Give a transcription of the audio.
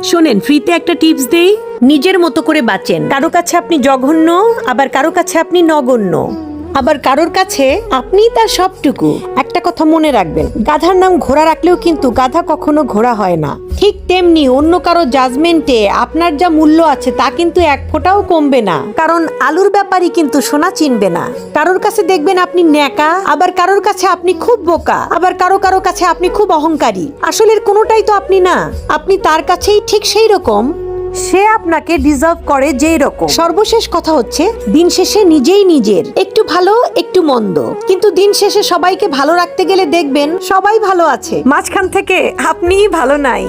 শোনেন, ফ্রিতে একটা টিপস দেই, নিজের মতো করে বাঁচেন। কারো কাছে আপনি জঘন্য, আবার কারো কাছে আপনি নগণ্য, আবার কারোর কাছে আপনি তার সবটুকু। একটা কথা মনে রাখবেন, গাধার নাম ঘোড়া রাখলেও কিন্তু গাধা কখনো ঘোড়া হয় না। ঠিক তেমনি অন্য কারো জাজমেন্টে আপনার যা মূল্য আছে তা কিন্তু এক ফোঁটাও কমবে না, কারণ আলুর ব্যাপারই কিন্তু সোনা চিনবে না। কারোর কাছে দেখবেন আপনি ন্যাকা, আবার কারোর কাছে আপনি খুব বোকা, আবার কারো কারো কাছে আপনি খুব অহংকারী। আসলের কোনোটাই তো আপনি না, আপনি তার কাছেই ঠিক সেই রকম সে আপনাকে ডিজার্ভ করে যেই রকম। সর্বশেষ কথা হচ্ছে, দিন শেষে নিজেই নিজের একটু ভালো একটু মন্দ, কিন্তু দিন শেষে সবাইকে ভালো রাখতে গেলে দেখবেন সবাই ভালো আছে, মাঝখান থেকে আপনিই ভালো নাই।